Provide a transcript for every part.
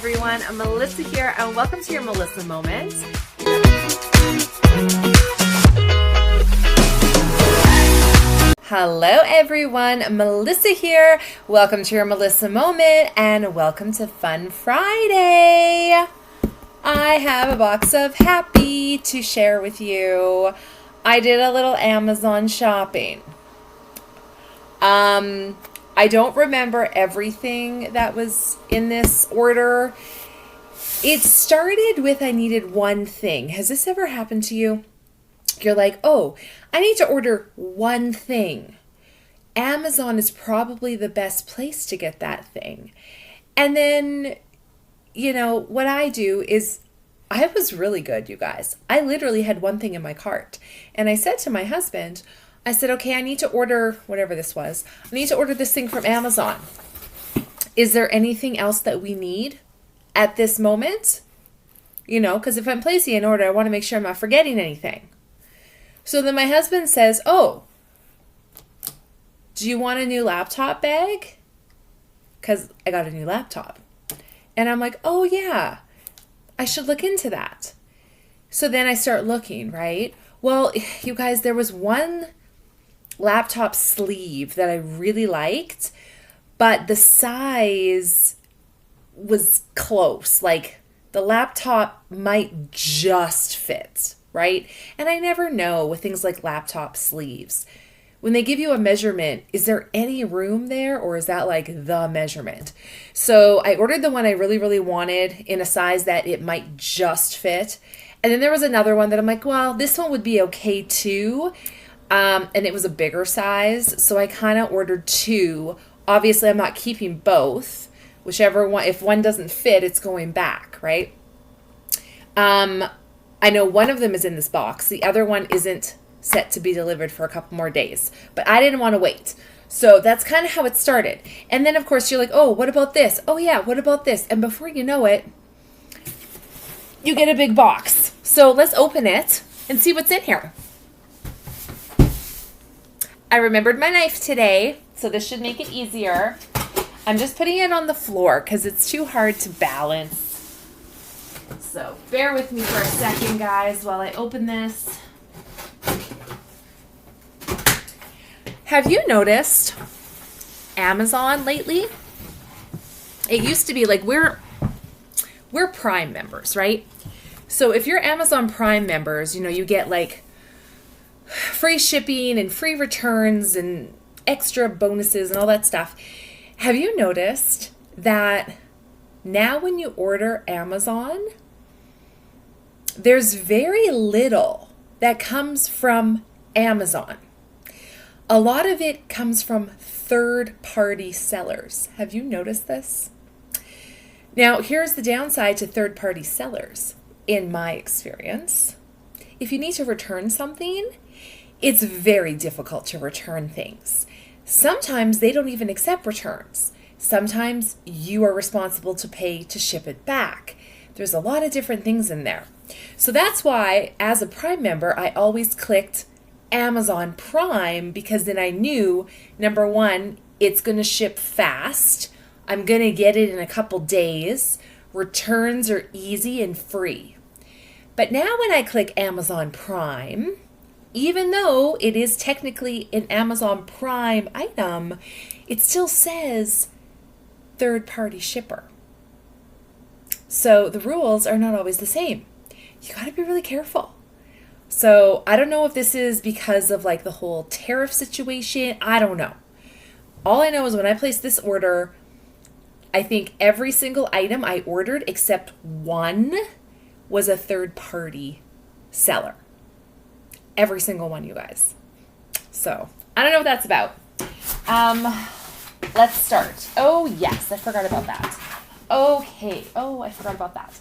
everyone. I'm Melissa here, and welcome to your Melissa Moment. Hello everyone, Melissa here. Welcome to your Melissa Moment, and welcome to Fun Friday. I have a box of happy to share with you. I did a little Amazon shopping. I don't remember everything that was in this order. It started with I needed one thing. Has this ever happened to you? You're like, oh, I need to order one thing. Amazon is probably the best place to get that thing. And then, what I do is, I was really good, you guys. I literally had one thing in my cart. And I said to my husband, I said, okay, I need to order whatever this was. I need to order this thing from Amazon. Is there anything else that we need at this moment? Because if I'm placing an order, I want to make sure I'm not forgetting anything. So then my husband says, oh, do you want a new laptop bag? Because I got a new laptop. And I'm like, oh yeah, I should look into that. So then I start looking, right? Well, you guys, there was one laptop sleeve that I really liked, but the size was close. Like the laptop might just fit, right? And I never know with things like laptop sleeves. When they give you a measurement, is there any room there, or is that like the measurement? So I ordered the one I really, really wanted in a size that it might just fit. And then there was another one that I'm like, well, this one would be okay too. And it was a bigger size. So I kind of ordered two. Obviously, I'm not keeping both. Whichever one, if one doesn't fit, it's going back, right? I know one of them is in this box. The other one isn't set to be delivered for a couple more days. But I didn't want to wait. So that's kind of how it started. And then, of course, you're like, oh, what about this? Oh, yeah, what about this? And before you know it, you get a big box. So let's open it and see what's in here. I remembered my knife today, so this should make it easier. I'm just putting it on the floor because it's too hard to balance. So bear with me for a second, guys, while I open this. Have you noticed Amazon lately? It used to be like we're Prime members, right? So if you're Amazon Prime members, you get like free shipping and free returns and extra bonuses and all that stuff. Have you noticed that now when you order Amazon, there's very little that comes from Amazon. A lot of it comes from third-party sellers. Have you noticed this? Now, here's the downside to third-party sellers, in my experience. If you need to return something, it's very difficult to return things. Sometimes they don't even accept returns. Sometimes you are responsible to pay to ship it back. There's a lot of different things in there. So that's why, as a Prime member, I always clicked Amazon Prime, because then I knew, number one, it's going to ship fast. I'm going to get it in a couple days. Returns are easy and free. But now when I click Amazon Prime, even though it is technically an Amazon Prime item, it still says third-party shipper. So the rules are not always the same. You got to be really careful. So I don't know if this is because of like the whole tariff situation. I don't know. All I know is when I placed this order, I think every single item I ordered except one was a third-party seller. Every single one, you guys. So I don't know what that's about. Let's start. Oh, yes, I forgot about that. Okay. Oh, I forgot about that.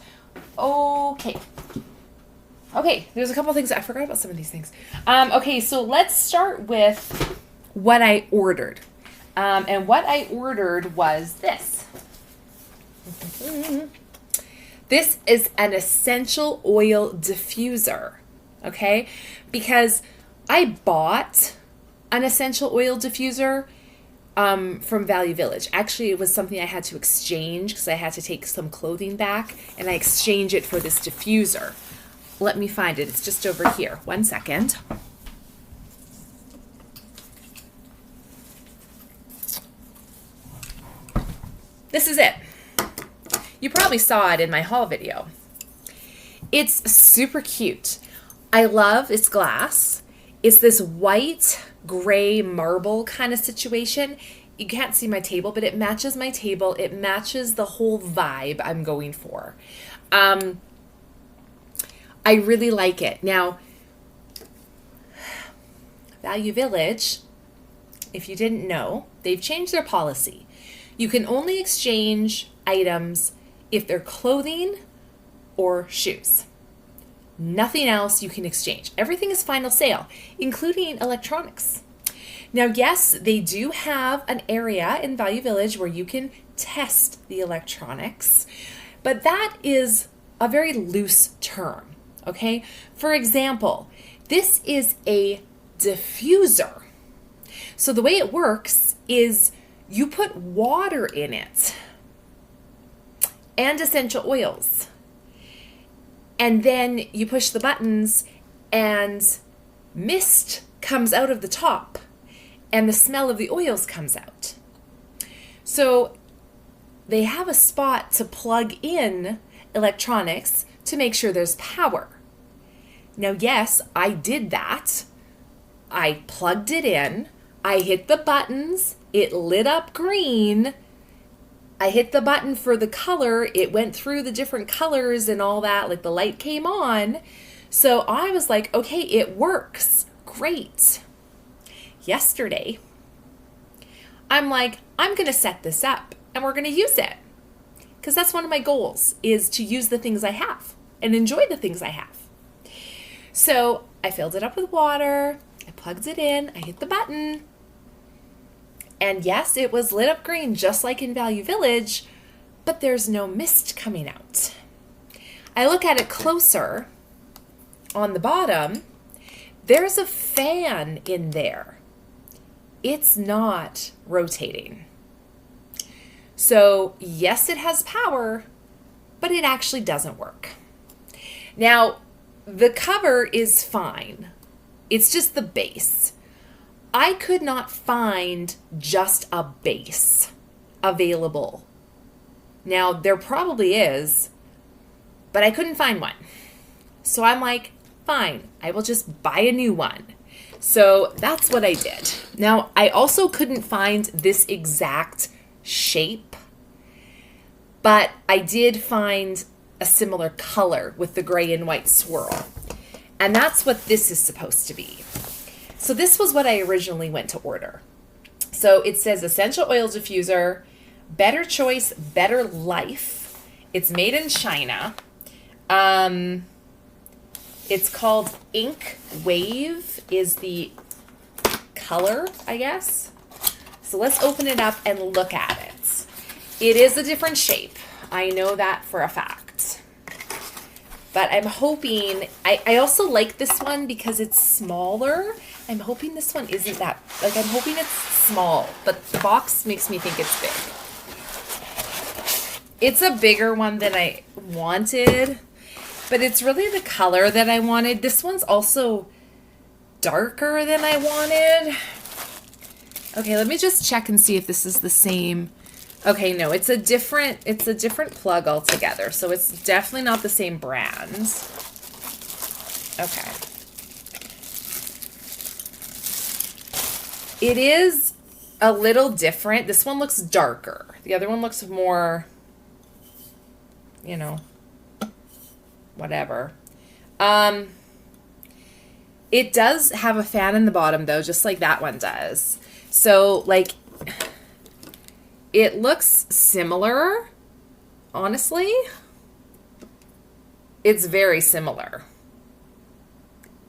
Okay, there's a couple things. I forgot about some of these things. Okay, so let's start with what I ordered. And what I ordered was this. This is an essential oil diffuser, okay? Because I bought an essential oil diffuser from Value Village. Actually, it was something I had to exchange because I had to take some clothing back, and I exchanged it for this diffuser. Let me find it. It's just over here. 1 second. This is it. You probably saw it in my haul video. It's super cute. I love its glass. It's this white, gray marble kind of situation. You can't see my table, but it matches my table. It matches the whole vibe I'm going for. I really like it. Now, Value Village, if you didn't know, they've changed their policy. You can only exchange items if they're clothing or shoes. Nothing else you can exchange. Everything is final sale, including electronics. Now, yes, they do have an area in Value Village where you can test the electronics, but that is a very loose term, okay? For example, this is a diffuser. So the way it works is you put water in it and essential oils. And then you push the buttons and mist comes out of the top and the smell of the oils comes out. So they have a spot to plug in electronics to make sure there's power. Now, yes, I did that. I plugged it in. I hit the buttons. It lit up green. I hit the button for the color. It went through the different colors and all that, like the light came on. So I was like, okay, it works. Great. Yesterday, I'm like, I'm going to set this up and we're going to use it. Because that's one of my goals, is to use the things I have and enjoy the things I have. So I filled it up with water. I plugged it in. I hit the button. And yes, it was lit up green, just like in Value Village, but there's no mist coming out. I look at it closer on the bottom. There's a fan in there. It's not rotating. So yes, it has power, but it actually doesn't work. Now, the cover is fine. It's just the base. I could not find just a base available. Now, there probably is, but I couldn't find one. So I'm like, fine, I will just buy a new one. So that's what I did. Now, I also couldn't find this exact shape, but I did find a similar color with the gray and white swirl. And that's what this is supposed to be. So this was what I originally went to order. So it says essential oil diffuser, better choice, better life. It's made in China. It's called Ink Wave is the color, I guess. So let's open it up and look at it. It is a different shape. I know that for a fact. But I'm hoping, I also like this one because it's smaller. I'm hoping this one isn't that, like I'm hoping it's small, but the box makes me think it's big. It's a bigger one than I wanted, but it's really the color that I wanted. This one's also darker than I wanted. Okay, let me just check and see if this is the same. Okay, no, it's a different plug altogether. So it's definitely not the same brand. Okay. It is a little different. This one looks darker. The other one looks more, you know, whatever. It does have a fan in the bottom though, just like that one does. So like, it looks similar, honestly. It's very similar.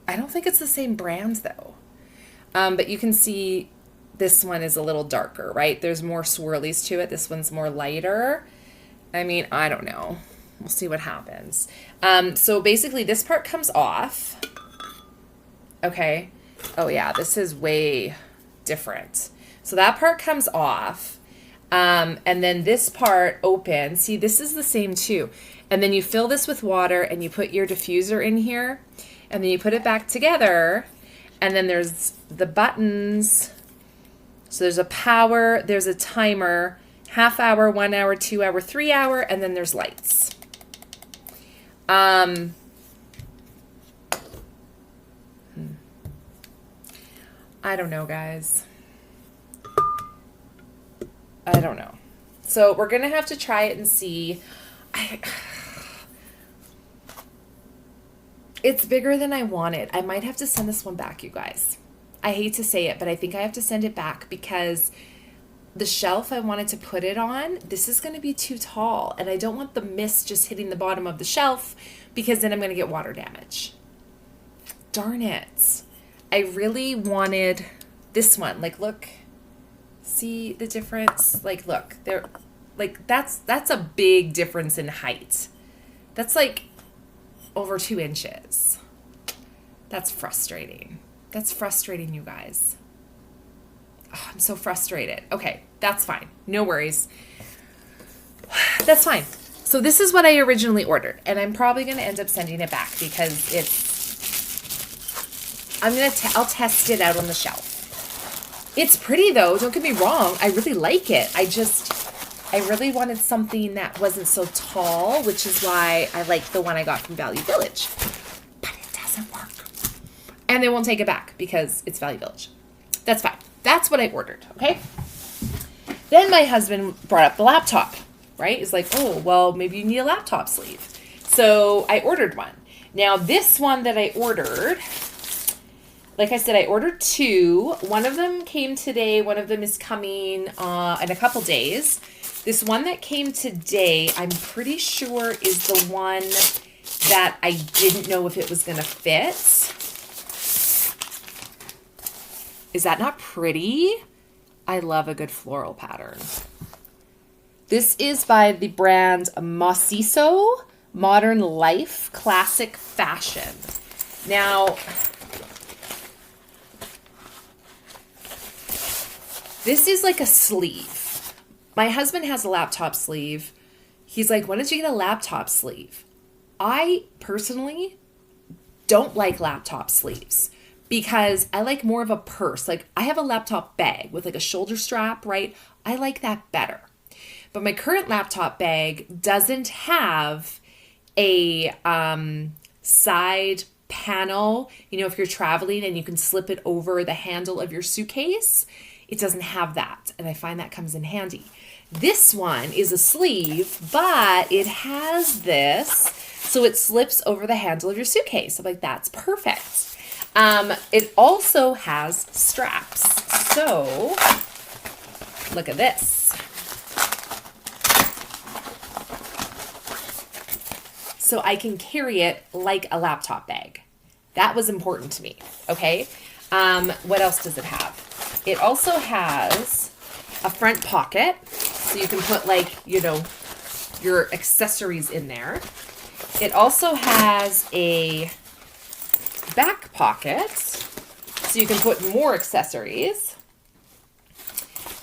I don't think it's the same brand though. But you can see this one is a little darker, right? There's more swirlies to it. This one's more lighter. I mean, I don't know. We'll see what happens. So basically this part comes off. Okay. Oh yeah, this is way different. So that part comes off. And then this part opens. See, this is the same too. And then you fill this with water and you put your diffuser in here and then you put it back together. And then there's the buttons. So there's a power, there's a timer, half hour, 1 hour, 2 hour, 3 hour, and then there's lights. I don't know, guys. I don't know. So we're going to have to try it and see. It's bigger than I wanted. I might have to send this one back, you guys. I hate to say it, but I think I have to send it back because the shelf I wanted to put it on, this is going to be too tall. And I don't want the mist just hitting the bottom of the shelf because then I'm going to get water damage. Darn it. I really wanted this one. Like, look, see the difference? Like, look, there, like that's a big difference in height. That's like over 2 inches. That's frustrating. That's frustrating, you guys. Oh, I'm so frustrated. Okay, that's fine. No worries. That's fine. So this is what I originally ordered, and I'm probably going to end up sending it back because I'll test it out on the shelf. It's pretty though. Don't get me wrong. I really like it. I really wanted something that wasn't so tall, which is why I like the one I got from Value Village. But it doesn't work. And they won't take it back because it's Value Village. That's fine. That's what I ordered, okay? Then my husband brought up the laptop, right? He's like, oh, well, maybe you need a laptop sleeve. So I ordered one. Now, this one that I ordered, like I said, I ordered 2. One of them came today. One of them is coming in a couple days. This one that came today, I'm pretty sure is the one that I didn't know if it was going to fit. Is that not pretty? I love a good floral pattern. This is by the brand Macizo, Modern Life Classic Fashion. Now, this is like a sleeve. My husband has a laptop sleeve. He's like, why don't you get a laptop sleeve? I personally don't like laptop sleeves because I like more of a purse. Like, I have a laptop bag with like a shoulder strap, right? I like that better. But my current laptop bag doesn't have a side panel. You know, if you're traveling and you can slip it over the handle of your suitcase, it doesn't have that. And I find that comes in handy. This one is a sleeve, but it has this, so it slips over the handle of your suitcase. I'm like, that's perfect. It also has straps. So look at this. So I can carry it like a laptop bag. That was important to me. Okay. What else does it have? It also has a front pocket, so you can put, like, you know, your accessories in there. It also has a back pocket, so you can put more accessories.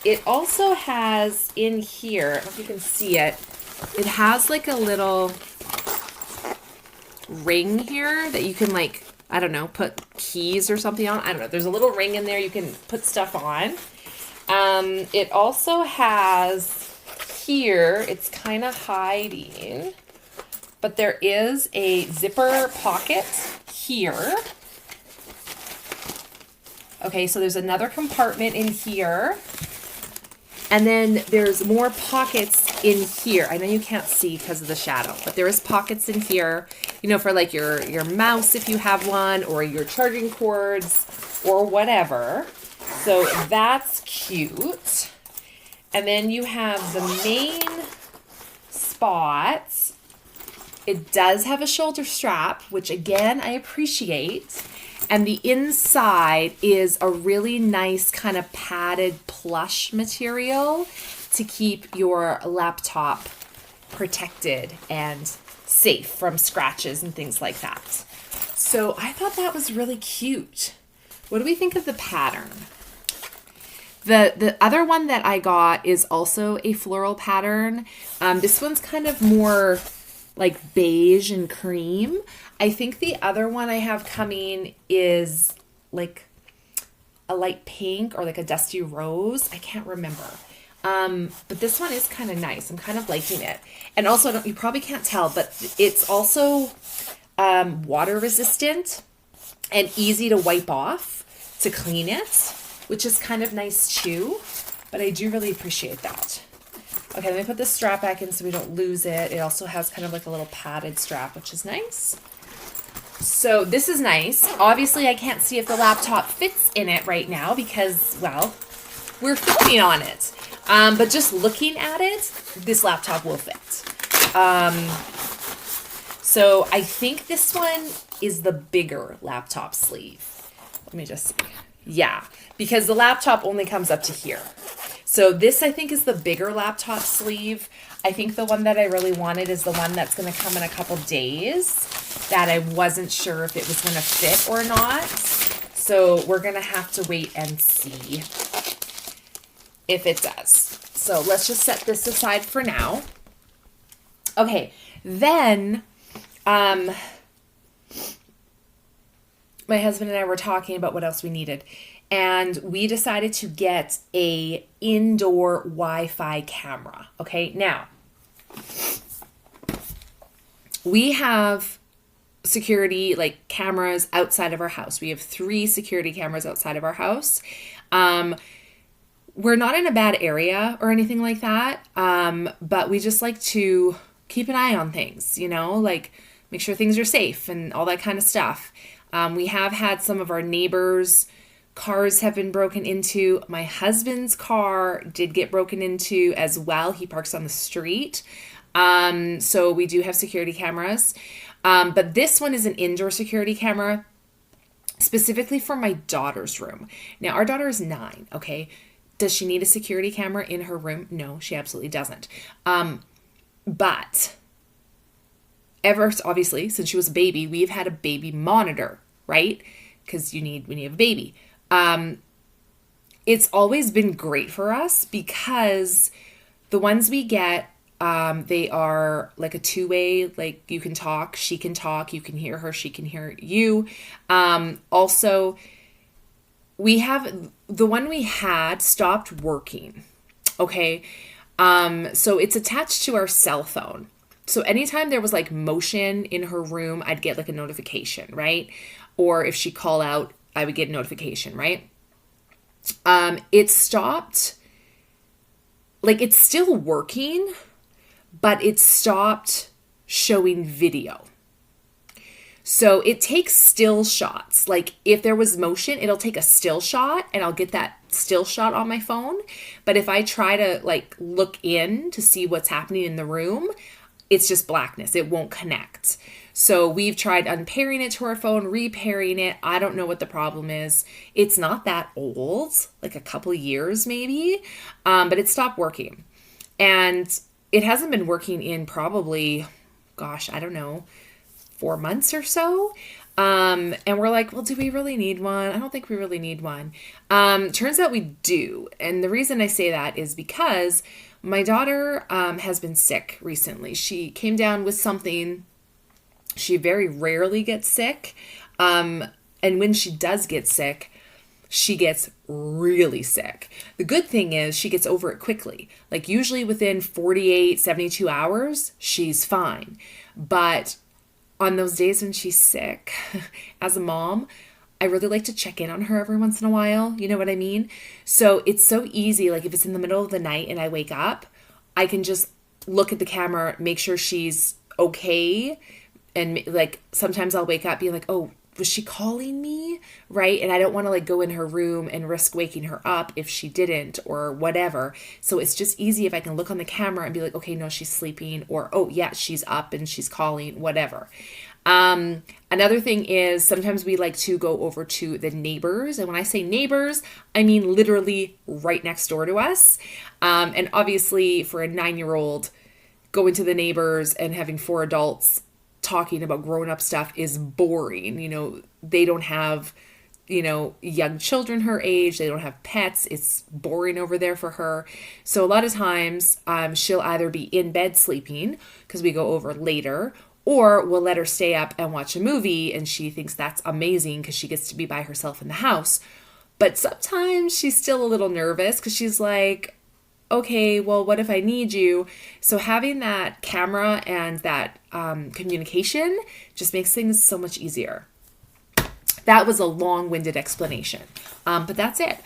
It also has in here, I don't know if you can see it, it has like a little ring here that you can, like, I don't know, put keys or something on. I don't know. There's a little ring in there you can put stuff on. It also has here, it's kind of hiding, but there is a zipper pocket here. Okay, so there's another compartment in here. And then there's more pockets in here. I know you can't see because of the shadow, but there is pockets in here, you know, for like your mouse if you have one, or your charging cords or whatever. So that's cute. And then you have the main spot. It does have a shoulder strap, which again, I appreciate. And the inside is a really nice kind of padded plush material to keep your laptop protected and safe from scratches and things like that. So I thought that was really cute. What do we think of the pattern? The other one that I got is also a floral pattern. This one's kind of more like beige and cream. I think the other one I have coming is like a light pink or like a dusty rose. I can't remember. But this one is kind of nice. I'm kind of liking it. And also, you probably can't tell, but it's also water resistant and easy to wipe off to clean it, which is kind of nice too. But I do really appreciate that. Okay, let me put this strap back in so we don't lose it. It also has kind of like a little padded strap, which is nice. So this is nice. Obviously, I can't see if the laptop fits in it right now because, well, we're filming on it. But just looking at it, this laptop will fit. So I think this one is the bigger laptop sleeve. Let me just see. Yeah, because the laptop only comes up to here. So this, I think, is the bigger laptop sleeve. I think the one that I really wanted is the one that's going to come in a couple days that I wasn't sure if it was going to fit or not. So we're going to have to wait and see if it does. So let's just set this aside for now. Okay, then my husband and I were talking about what else we needed. And we decided to get a indoor Wi-Fi camera. Okay, now we have security like cameras outside of our house. We have 3 security cameras outside of our house. We're not in a bad area or anything like that, but we just like to keep an eye on things, you know, like make sure things are safe and all that kind of stuff. We have had some of our neighbors' cars have been broken into. My husband's car did get broken into as well. He parks on the street. So we do have security cameras. But this one is an indoor security camera specifically for my daughter's room. Now, our daughter is 9, okay? Does she need a security camera in her room? No, she absolutely doesn't. But obviously, since she was a baby, we've had a baby monitor, right? Because when you have a baby. It's always been great for us because the ones we get, they are like a 2-way, like you can talk, she can talk, you can hear her, she can hear you. Also, we have the one we had stopped working. Okay. So it's attached to our cell phone. So anytime there was like motion in her room, I'd get like a notification, right? Or if she called out, I would get a notification, right? It stopped, like it's still working, but it stopped showing video. So it takes still shots. Like if there was motion, it'll take a still shot and I'll get that still shot on my phone. But if I try to like look in to see what's happening in the room, it's just blackness. It won't connect. So we've tried unpairing it to our phone, repairing it. I don't know what the problem is. It's not that old, like a couple years maybe, but it stopped working. And it hasn't been working in probably, gosh, I don't know, 4 months or so. And we're like, well, do we really need one? I don't think we really need one. Turns out we do. And the reason I say that is because my daughter has been sick recently. She came down with something. She very rarely gets sick. And when she does get sick, she gets really sick. The good thing is she gets over it quickly. Like usually within 48, 72 hours, she's fine. But on those days when she's sick, as a mom, I really like to check in on her every once in a while. You know what I mean? So it's so easy. Like if it's in the middle of the night and I wake up, I can just look at the camera, make sure she's okay. And like sometimes I'll wake up being like, oh, was she calling me? Right? And I don't want to like go in her room and risk waking her up if she didn't or whatever. So it's just easy if I can look on the camera and be like, okay, no, she's sleeping, or, oh yeah, she's up and she's calling, whatever. Another thing is sometimes we like to go over to the neighbors. And when I say neighbors, I mean literally right next door to us. And obviously for a 9-year-old, going to the neighbors and having 4 adults talking about grown-up stuff is boring. You know, they don't have young children her age. They don't have pets. It's boring over there for her. So a lot of times she'll either be in bed sleeping because we go over later, or we'll let her stay up and watch a movie, and she thinks that's amazing because she gets to be by herself in the house. But sometimes she's still a little nervous because she's like, okay, well, what if I need you? So having that camera and that communication just makes things so much easier. That was a long-winded explanation, but that's it.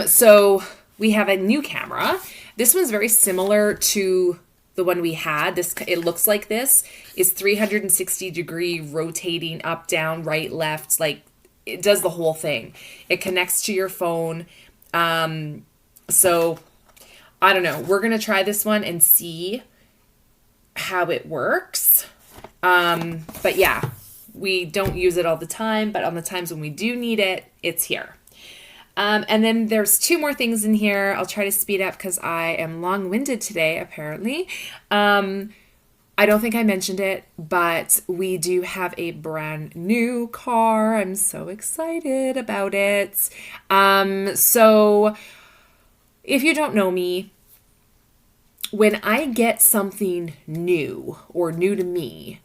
So we have a new camera. This one's very similar to the one we had. It looks like this. It's 360-degree rotating up, down, right, left. Like, it does the whole thing. It connects to your phone. So I don't know. We're going to try this one and see how it works. But yeah, we don't use it all the time, but on the times when we do need it, it's here. And then there's two more things in here. I'll try to speed up because I am long-winded today, apparently. I don't think I mentioned it, but we do have a brand new car. I'm so excited about it. So if you don't know me, when I get something new or new to me,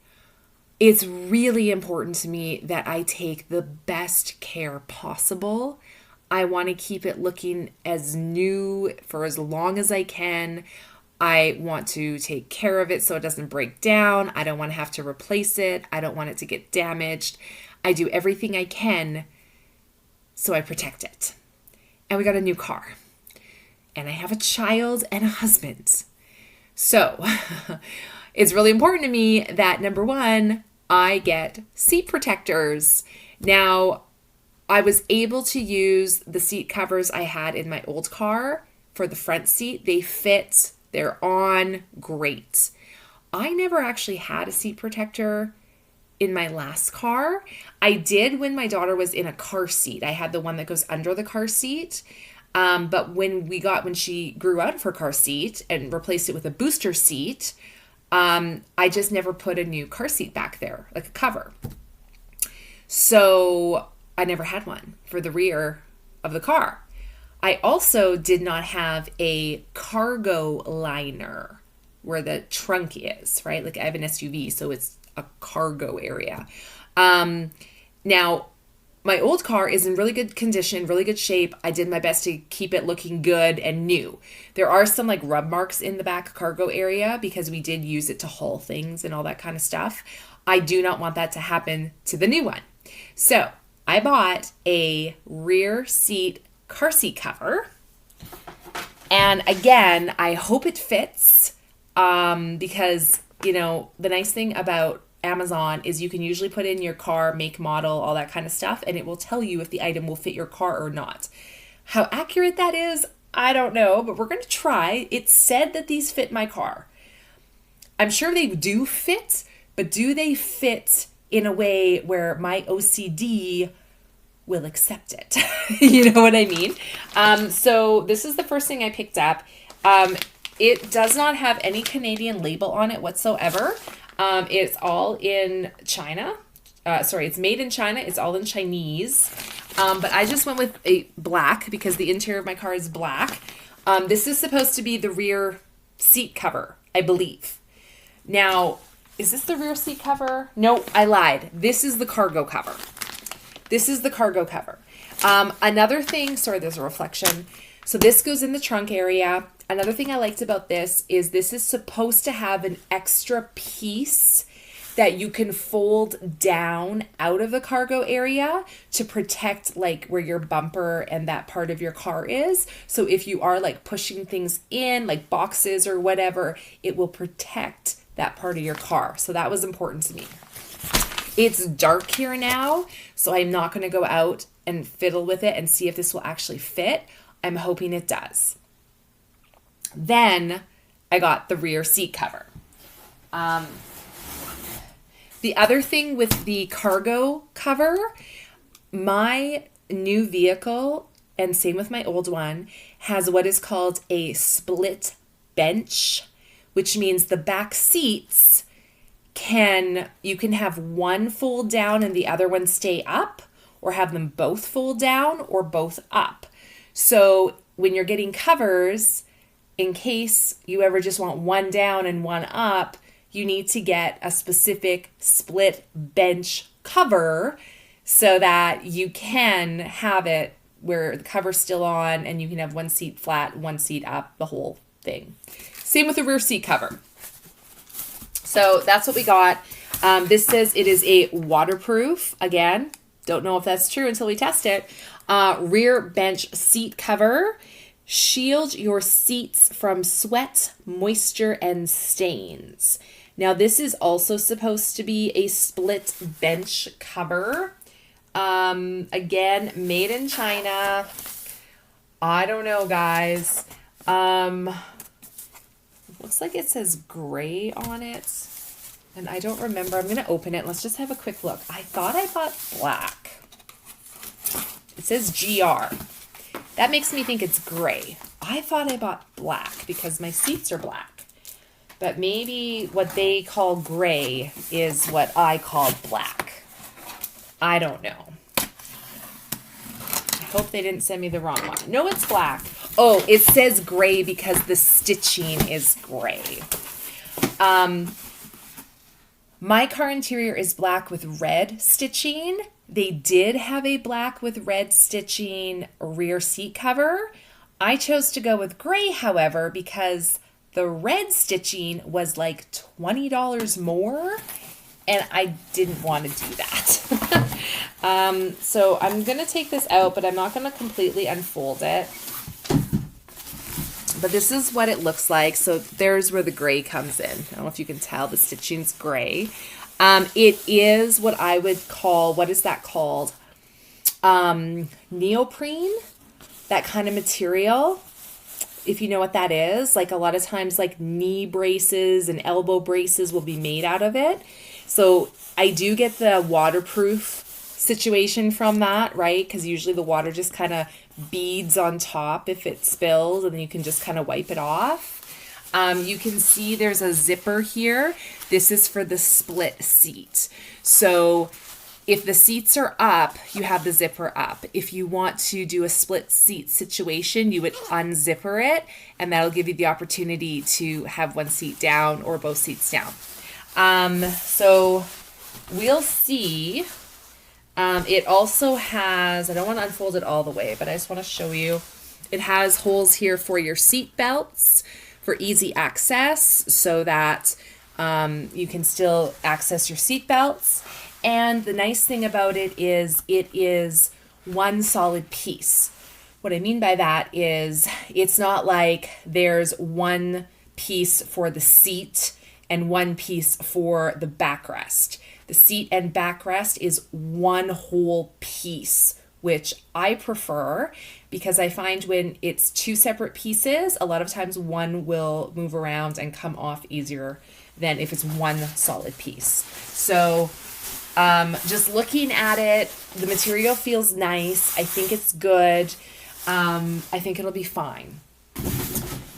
it's really important to me that I take the best care possible. I want to keep it looking as new for as long as I can. I want to take care of it so it doesn't break down. I don't want to have to replace it. I don't want it to get damaged. I do everything I can so I protect it. And we got a new car. And I have a child and a husband. So it's really important to me that, number one, I get seat protectors. Now, I was able to use the seat covers I had in my old car for the front seat. They fit, they're on, great. I never actually had a seat protector in my last car. I did when my daughter was in a car seat. I had the one that goes under the car seat. But when she grew out of her car seat and replaced it with a booster seat, I just never put a new car seat back there, like a cover. So I never had one for the rear of the car. I also did not have a cargo liner where the trunk is, right? Like I have an SUV, so it's a cargo area. Now, my old car is in really good condition, really good shape. I did my best to keep it looking good and new. There are some like rub marks in the back cargo area because we did use it to haul things and all that kind of stuff. I do not want that to happen to the new one. So I bought a rear seat car seat cover. And again, I hope it fits because, the nice thing about Amazon is you can usually put in your car, make, model, all that kind of stuff, and it will tell you if the item will fit your car or not. How accurate that is, I don't know, but we're going to try. It said that these fit my car. I'm sure they do fit, but do they fit in a way where my OCD will accept it? You know what I mean? So this is the first thing I picked up. It does not have any Canadian label on it whatsoever. It's all in China. It's made in China. It's all in Chinese. But I just went with a black because the interior of my car is black. This is supposed to be the rear seat cover, I believe. Now, is this the rear seat cover? No, I lied. This is the cargo cover. This is the cargo cover. Another thing, there's a reflection. So this goes in the trunk area. Another thing I liked about this is supposed to have an extra piece that you can fold down out of the cargo area to protect like where your bumper and that part of your car is. So if you are like pushing things in, like boxes or whatever, it will protect that part of your car. So that was important to me. It's dark here now, so I'm not going to go out and fiddle with it and see if this will actually fit. I'm hoping it does. Then I got the rear seat cover. The other thing with the cargo cover, my new vehicle, and same with my old one, has what is called a split bench, which means the back seats you can have one fold down and the other one stay up, or have them both fold down or both up. So when you're getting covers, in case you ever just want one down and one up, you need to get a specific split bench cover so that you can have it where the cover's still on and you can have one seat flat, one seat up, the whole thing. Same with the rear seat cover. So that's what we got. This says it is a waterproof. Again, don't know if that's true until we test it. Rear bench seat cover. Shield your seats from sweat, moisture, and stains. Now, this is also supposed to be a split bench cover. Again, made in China. I don't know, guys. Looks like it says gray on it. And I don't remember. I'm going to open it. Let's just have a quick look. I thought I bought black. It says GR. That makes me think it's gray. I thought I bought black because my seats are black. But maybe what they call gray is what I call black. I don't know. I hope they didn't send me the wrong one. No, it's black. Oh, it says gray because the stitching is gray. My car interior is black with red stitching. They did have a black with red stitching rear seat cover. I chose to go with gray, however, because the red stitching was like $20 more, and I didn't want to do that. So I'm going to take this out, but I'm not going to completely unfold it. But this is what it looks like. So there's where the gray comes in. I don't know if you can tell, the stitching's gray. It is what I would call, what is that called? Neoprene, that kind of material. If you know what that is, like a lot of times like knee braces and elbow braces will be made out of it. So I do get the waterproof situation from that, right? Because usually the water just kind of beads on top if it spills, and then you can just kind of wipe it off. You can see there's a zipper here. This is for the split seat. So if the seats are up, you have the zipper up. If you want to do a split seat situation, you would unzipper it, and that'll give you the opportunity to have one seat down or both seats down. So we'll see. It also has, I don't want to unfold it all the way, but I just want to show you. It has holes here for your seat belts for easy access so that you can still access your seat belts. And the nice thing about it is one solid piece. What I mean by that is it's not like there's one piece for the seat and one piece for the backrest. The seat and backrest is one whole piece, which I prefer because I find when it's two separate pieces, a lot of times one will move around and come off easier than if it's one solid piece. So just looking at it, the material feels nice. I think it's good. I think it'll be fine.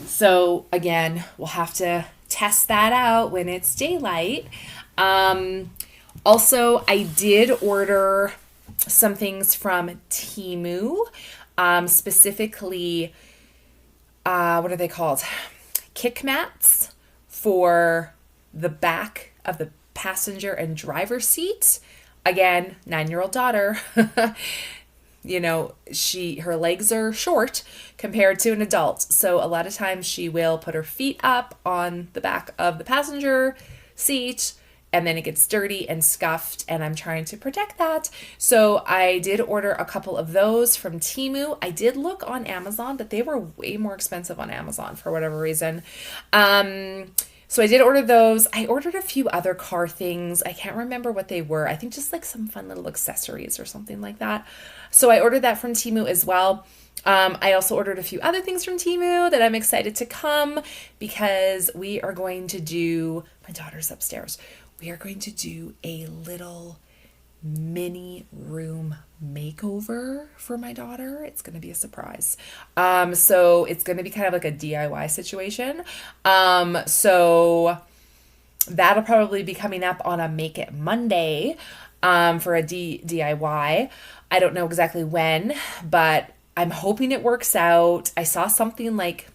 So again, we'll have to test that out when it's daylight. Also, I did order some things from Temu, specifically, what are they called? Kick mats for the back of the passenger and driver seat. Again, 9-year-old daughter, you know, her legs are short compared to an adult. So a lot of times she will put her feet up on the back of the passenger seat, and then it gets dirty and scuffed, and I'm trying to protect that. So I did order a couple of those from Temu. I did look on Amazon, but they were way more expensive on Amazon for whatever reason. So I did order those. I ordered a few other car things. I can't remember what they were. I think just like some fun little accessories or something like that. So I ordered that from Temu as well. I also ordered a few other things from Temu that I'm excited to come because we are going to do, my daughter's upstairs, we are going to do a little mini room makeover for my daughter. It's going to be a surprise. So it's going to be kind of like a DIY situation. So that'll probably be coming up on a Make It Monday. for a DIY. I don't know exactly when, but I'm hoping it works out. I saw something like,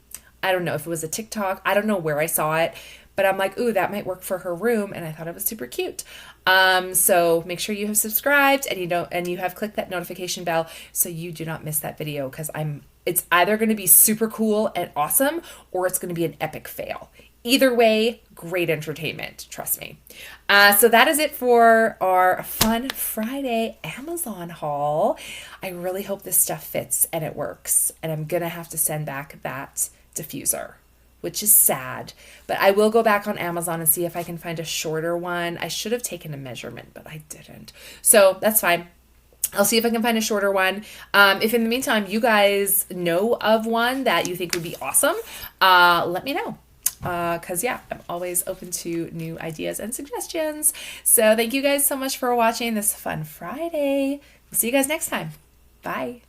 I don't know if it was a TikTok. I don't know where I saw it, but I'm like, ooh, that might work for her room, and I thought it was super cute. So make sure you have subscribed and you have clicked that notification bell so you do not miss that video, because it's either going to be super cool and awesome, or it's going to be an epic fail. Either way, great entertainment, trust me. So that is it for our Fun Friday Amazon haul. I really hope this stuff fits and it works, and I'm gonna have to send back that diffuser, which is sad, but I will go back on Amazon and see if I can find a shorter one. I should have taken a measurement, but I didn't. So that's fine. I'll see if I can find a shorter one. If in the meantime you guys know of one that you think would be awesome, let me know. Because yeah, I'm always open to new ideas and suggestions. So thank you guys so much for watching this Fun Friday. We'll see you guys next time. Bye.